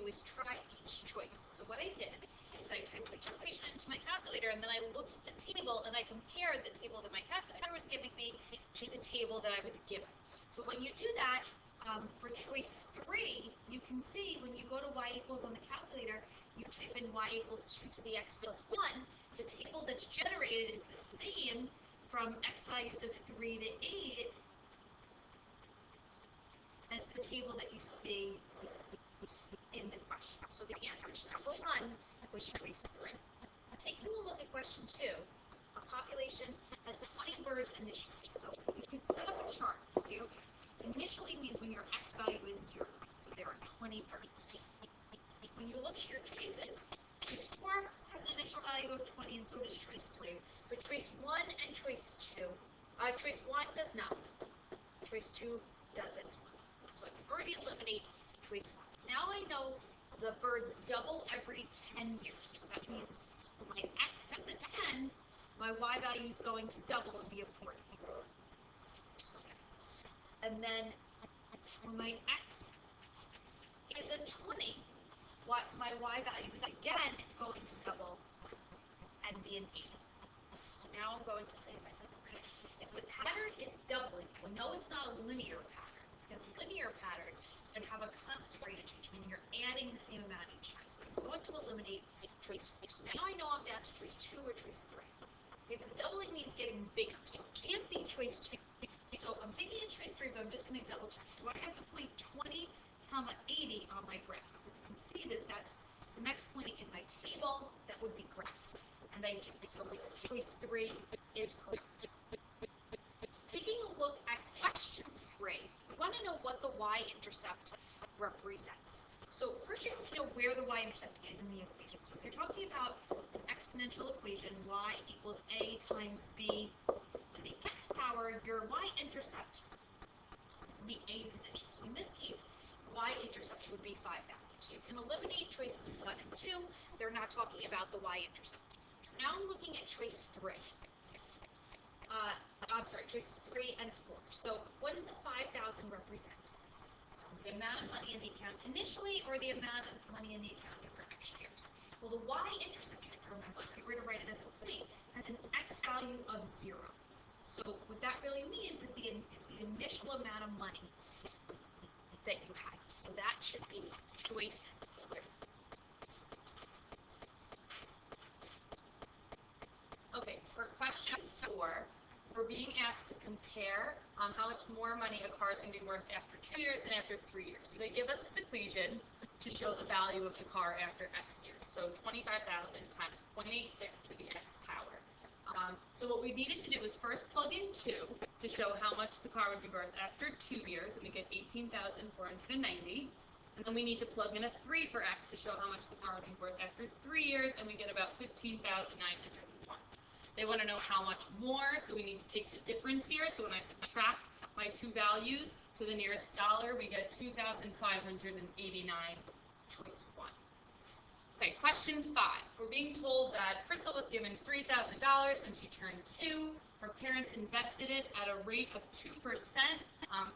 is try each choice. So what I did is I typed each equation into my calculator, and then I looked at the table and I compared the table that my calculator was giving me to the table that I was given. So when you do that, for choice 3, you can see when you go to y equals on the calculator, you type in y equals 2 to the x plus 1. The table that's generated is the same from x values of 3 to 8 as the table that you see in the question. So the answer to number 1 was choice 3. Taking a look at question 2, a population has 20 birds initially. So you can set up a chart. Okay, initially means when your x value is 0. So there are 20 birds. When you look at your choices, choice 4 has an initial value of 20, and so does choice 3. But choice 1 and choice 2, choice 1 does not. Choice 2 doesn't. So I can already eliminate choice 1. Now I know the birds double every 10 years. So that means when my x is a 10, my y value is going to double and be a 40. And then when my x is a 20, my y value is again going to double and be an 8. So now I'm going to say to myself, okay, if the pattern is doubling, we know it's not a linear pattern, because a linear pattern is going to have a constant rate of change, meaning you're adding the same amount each time. So I'm going to eliminate choice 4. So now I know I'm down to choice 2 or choice 3. Okay, but doubling means getting bigger, so it can't be choice 2. So I'm thinking in choice 3, but I'm just going to double check. Do I have the point 20, 80 on my graph? Because I can see that that's the next point in my table that would be graphed. And I do. So choice 3 is correct. Taking a look at question 3, we want to know what the y-intercept represents. So first you have to know where the y-intercept is in the equation. So if you're talking about an exponential equation, y equals a times b to the x power, your y-intercept is in the a position. So in this case, y-intercept would be 5,000. So you can eliminate choices 1 and 2. They're not talking about the y-intercept. So now I'm looking at choice 3. Choice 3 and 4. So what does the 5,000 represent? The amount of money in the account initially, or the amount of money in the account for next year? Well, the y-intercept, you have to remember, if you were to write it as a point, has an x value of 0. So what that really means is the initial amount of money that you have. So that should be choice 3. Okay, for question 4, we're being asked to compare how much more money a car is going to be worth after 2 years and after 3 years. So they give us this equation to show the value of the car after x years. So 25,000 times 0.86 to the x power. So what we needed to do was first plug in 2 to show how much the car would be worth after 2 years, and we get 18,490. And then we need to plug in a 3 for x to show how much the car would be worth after 3 years, and we get about 15,901. They want to know how much more, so we need to take the difference here. So when I subtract my 2 values to the nearest dollar, we get 2,589, choice 1. Okay, question 5. We're being told that Crystal was given $3,000 when she turned 2. Her parents invested it at a rate of 2%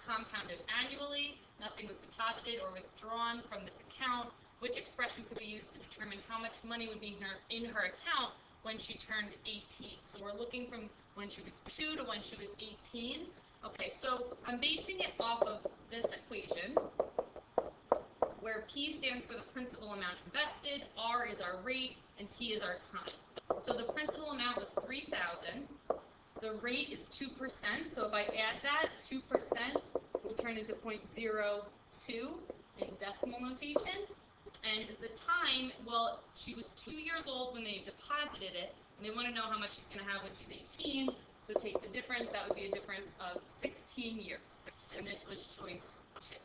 compounded annually. Nothing was deposited or withdrawn from this account. Which expression could be used to determine how much money would be in her account when she turned 18? So we're looking from when she was 2 to when she was 18. Okay, so I'm basing it off of this equation, where P stands for the principal amount invested, R is our rate, and T is our time. So the principal amount was $3,000. The rate is 2%, so if I add that, 2% will turn into 0.02 in decimal notation. And the time, well, she was 2 years old when they deposited it, and they want to know how much she's going to have when she's 18. So take the difference, that would be a difference of 16 years. And this was choice 2.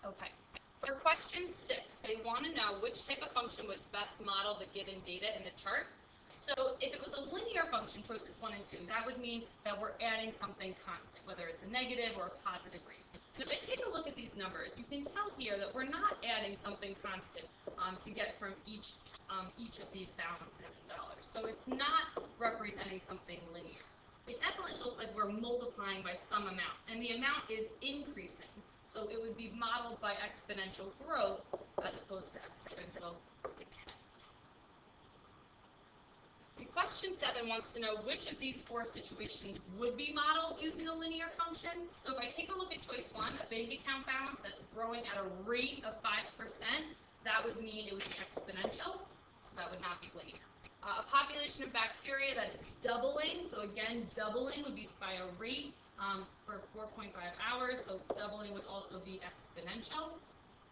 Okay, for question 6, they want to know which type of function would best model the given data in the chart. So if it was a linear function, choices 1 and 2, that would mean that we're adding something constant, whether it's a negative or a positive rate. So if I take a look at these numbers, you can tell here that we're not adding something constant to get from each of these balances in dollars. So it's not representing something linear. It definitely looks like we're multiplying by some amount, and the amount is increasing. So So it would be modeled by exponential growth as opposed to exponential decay. Question 7 wants to know which of these 4 situations would be modeled using a linear function. So if I take a look at choice 1, a bank account balance that's growing at a rate of 5%, that would mean it would be exponential, so that would not be linear. A population of bacteria that is doubling, so again, doubling would be by a rate for 4.5 hours, so doubling would also be exponential.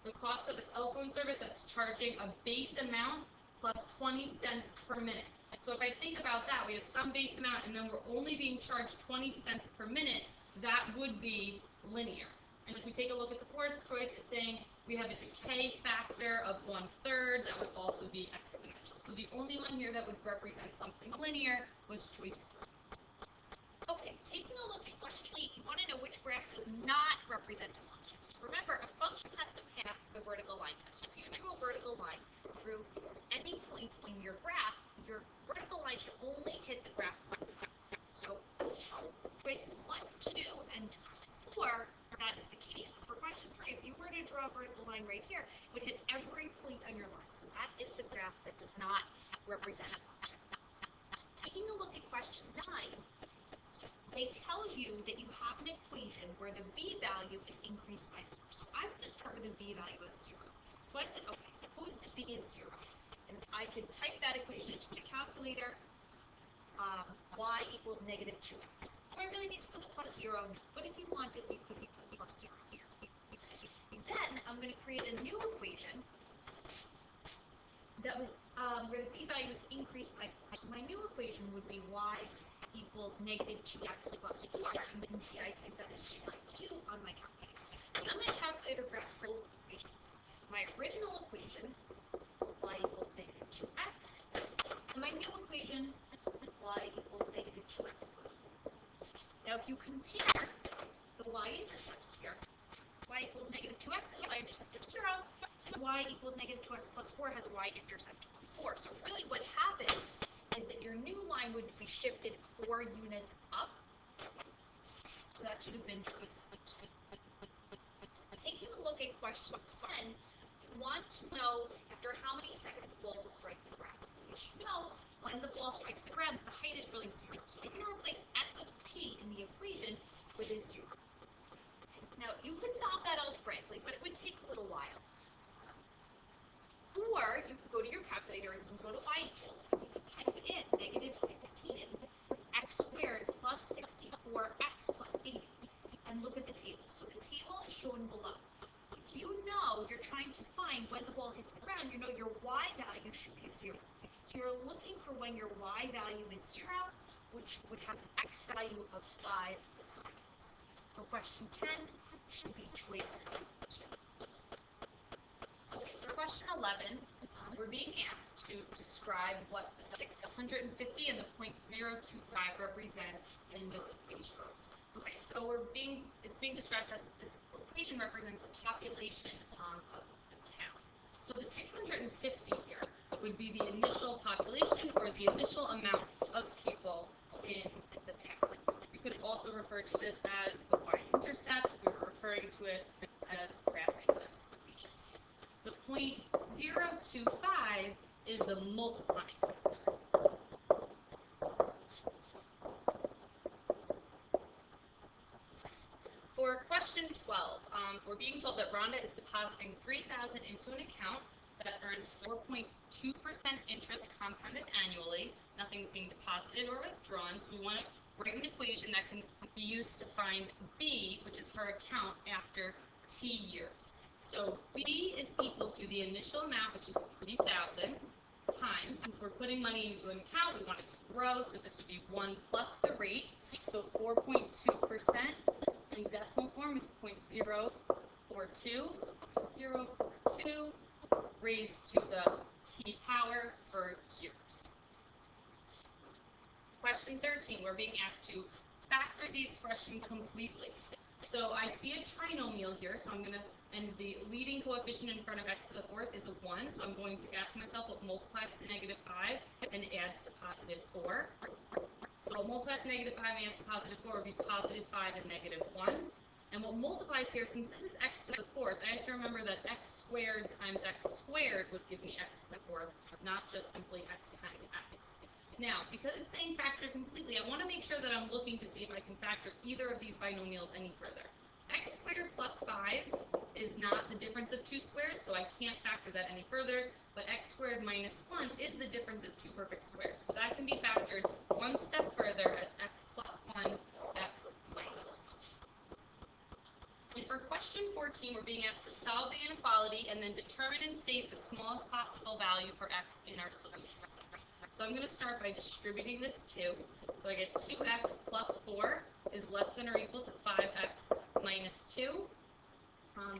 The cost of a cell phone service that's charging a base amount plus 20 cents per minute. So if I think about that, we have some base amount and then we're only being charged 20 cents per minute, that would be linear. And if we take a look at the 4th choice, it's saying we have a decay factor of 1/3, that would also be exponential. So the only one here that would represent something linear was choice 3. Okay, taking a look at question 8, you want to know which graph does not represent a function. Remember, a function has to pass the vertical line test. If you draw a vertical line through any point in your graph, your vertical line should only hit the graph one time. So choices 1, 2, and 4, that's the case. For question 3, if you were to draw a vertical line right here, it would hit every point on your line. So that is the graph that does not represent a function. Taking a look at question 9, they tell you that you have an equation where the b value is increased by 4. So I'm going to start with a b value of 0. So I said, okay, suppose b is 0. And I can type that equation into the calculator, y equals negative 2x. Do I really need to put the plus 0? No. But if you wanted, you could put the plus 0 here. Then I'm going to create a new equation that was where the b value is increased by 4. So my new equation would be y equals negative 2x plus 4. And then I type that into line 2 on my calculator. And I'm going to calculate or graph both equations. My original equation, y equals negative 2x, and my new equation, y equals negative 2x plus 4. Now if you compare the y-intercepts here, y equals negative 2x has a y-intercept of 0, and y equals negative 2x plus 4 has a y-intercept of 4. So really what happened is that your new line would be shifted 4 units up. So that should have been choice 2. Taking a look at question 10, you want to know after how many seconds the ball will strike the ground. You should know when the ball strikes the ground, the height is really 0. So you're going to replace s of t in the equation with a 0. Now, you could solve that algebraically, but it would take a little while. Or you could go to your calculator and you can go to y equals, and you can type in negative 16 x squared plus 64x plus 80, and look at the table. So the table is shown below. If you know you're trying to find when the ball hits the ground, you know your y value should be 0. So you're looking for when your y value is 0, which would have an x value of 5 seconds. So question 10 should be choice 2. Okay, for question 11, we're being asked to describe what the 650 and the 0.025 represent in this equation. Okay, so it's being described as this equation represents the population of the town. So the 650 here would be the initial population or the initial amount of people in the town. You could also refer to this as the y-intercept. We're referring to it as graphing this equation. The 0.025 is the multiplying factor. For question 12, we're being told that Rhonda is depositing $3,000 into an account that earns 4.2% interest compounded annually. Nothing's being deposited or withdrawn, so we want to write an equation that can be used to find B, which is her account after T years. So B is equal to the initial amount, which is $3,000, times, since we're putting money into an account, we want it to grow, so this would be 1 plus the rate, so 4.2% in decimal form is 0.042, so 0.042 raised to the t power for years. Question 13, we're being asked to factor the expression completely. So I see a trinomial here, so I'm going to, and the leading coefficient in front of x to the 4th is a 1, so I'm going to ask myself what multiplies to negative 5 and adds to positive 4. So what multiplies to negative 5 and adds to positive 4 would be positive 5 and negative 1. And what multiplies here, since this is x to the fourth, I have to remember that x squared times x squared would give me x to the fourth, not just simply x times x. Now, because it's saying factor completely, I want to make sure that I'm looking to see if I can factor either of these binomials any further. X squared plus 5 is not the difference of two squares, so I can't factor that any further, but x squared minus 1 is the difference of two perfect squares. So that can be factored one step further as x plus 1, x minus 1. And for question 14, we're being asked to solve the inequality and then determine and state the smallest possible value for x in our solution. So I'm going to start by distributing this 2. So I get 2x plus 4 is less than or equal to 5x minus 2.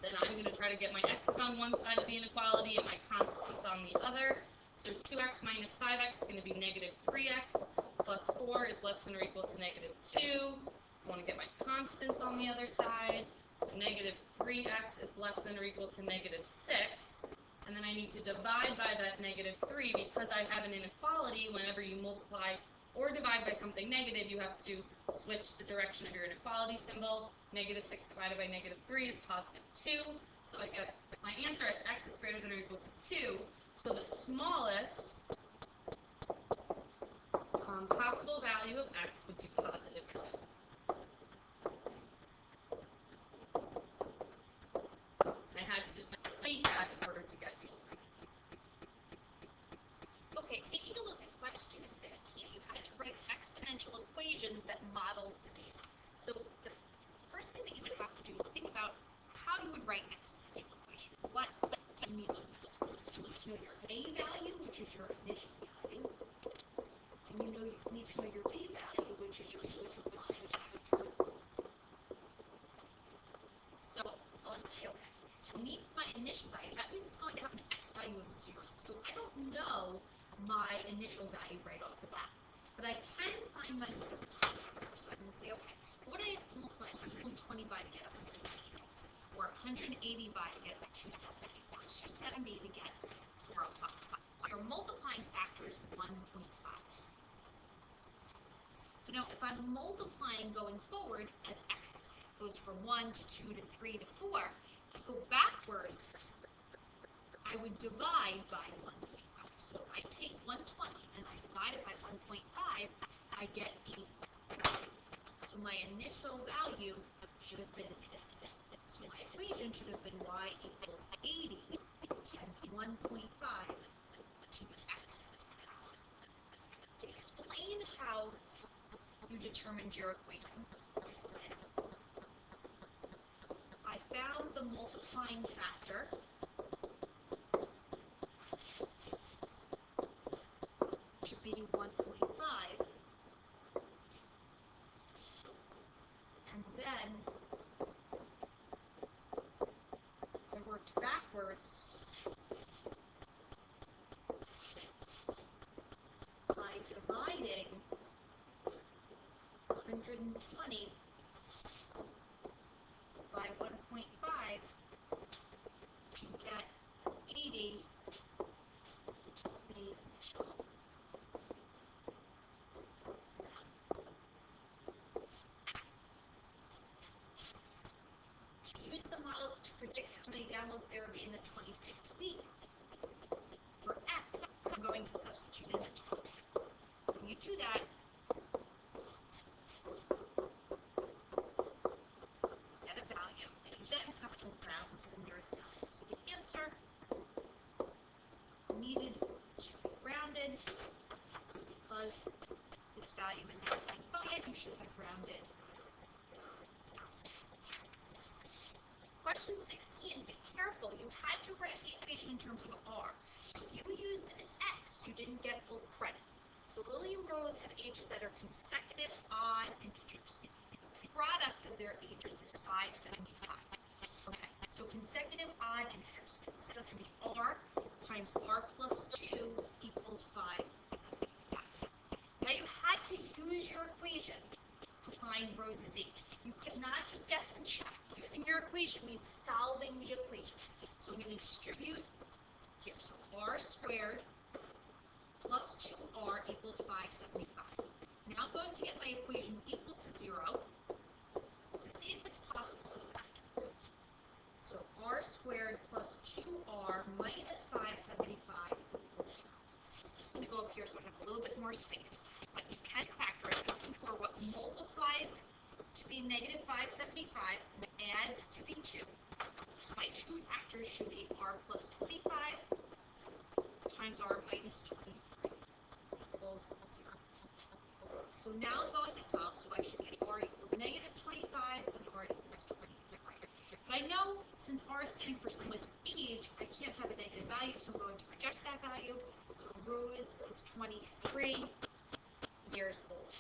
Then I'm going to try to get my x's on one side of the inequality and my constants on the other. So 2x minus 5x is going to be negative 3x plus 4 is less than or equal to negative 2. I want to get my constants on the other side. So negative 3x is less than or equal to negative 6. And then I need to divide by that negative 3 because I have an inequality. Whenever you multiply or divide by something negative, you have to switch the direction of your inequality symbol. Negative 6 divided by negative 3 is positive 2. So I get my answer as x is greater than or equal to 2. So the smallest possible value of x would be positive 2. I had to state that in order to get to it. Okay, taking a look at question 15, you had to write exponential equations that model the data. So the first thing that you would have to do is think about how you would write an exponential equation. What you need to know. You need to know your a value, which is your initial value. And you need to know your b value, which is your initial value. So let's say, okay, to meet my initial value, that means it's going to have an x value of 0. So I don't know my initial value right off the bat. But I can find my multiplier. So I'm going to say, okay, what do I multiply 120 by to get 180? Or 180 by to get 270? 270 to get 405. So your multiplying factor is 1.5. So now if I'm multiplying going forward as x goes from 1 to 2 to 3 to 4, to go backwards, I would divide by 1.5. So if I take 120 and I divide it by 1.5, I get 80. So my initial value should have been 50. So my equation should have been y equals 80 times 1.5 to x. To explain how you determined your equation, I found the multiplying factor to be 1.5, and then I worked backwards by dividing 120 by 1.5 to get 80 as the initial. To use the model to predict how many downloads there will be in the 26th week, for x, I'm going to substitute in the 26. When you do that, get a value, and you then have to round to the nearest value. So the answer needed should be rounded because this value is 8.5. You should have rounded down. Question 16, be careful. You had to write the equation in terms of r. If you used an x, you didn't get full credit. So Lily and Rose have ages that are consecutive odd integers. The product of their ages is 575. Okay, so consecutive odd integers. So to be r times r plus 2 equals 575. Now you had to use your equation to find Rose's age. You could not just guess and check. Using your equation means solving the equation. So I'm going to distribute here. So r squared plus 2r equals 575. Now I'm going to get my equation equal to 0 to see if it's possible to factor. So r squared plus 2r minus 575 equals 0. I'm just going to go up here so I have a little bit more space. But you can factor it. Looking for what multiplies to the negative 575 and adds to the 2. So my two factors should be r plus 25 times r minus 23 equals 0. So now I'm going to solve, so I should get r equals negative 25 and r equals 23. But I know since r is standing for someone's age, I can't have a negative value, so I'm going to reject that value. So Rose is 23 years old.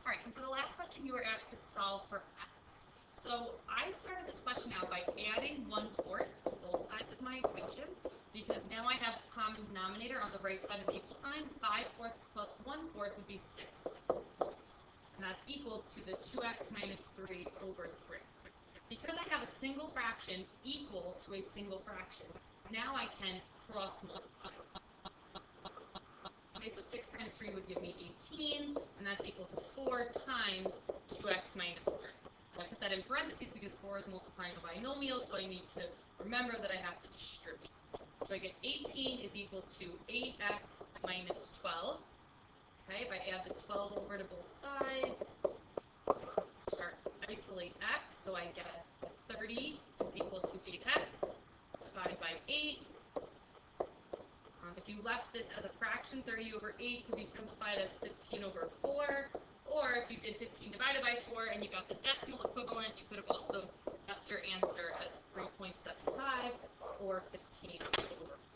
All right, and for the last question, you were asked to solve for x. So I started this question out by adding 1/4 to both sides of my equation, because now I have a common denominator on the right side of the equal sign. 5/4 plus 1/4 would be 6/4. And that's equal to the 2x minus 3 over 3. Because I have a single fraction equal to a single fraction, now I can cross multiply. Okay, so 6 times 3 would give me 18, and that's equal to 4 times 2x minus 3. I put that in parentheses because 4 is multiplying a binomial, so I need to remember that I have to distribute. So I get 18 is equal to 8x minus 12. Okay, if I add the 12 over to both sides, start to isolate x, so I get 30 is equal to 8x divided by 8. If you left this as a fraction, 30 over 8 could be simplified as 15 over 4. Or if you did 15 divided by 4 and you got the decimal equivalent, you could have also left your answer as 3.75 or 15 over 4.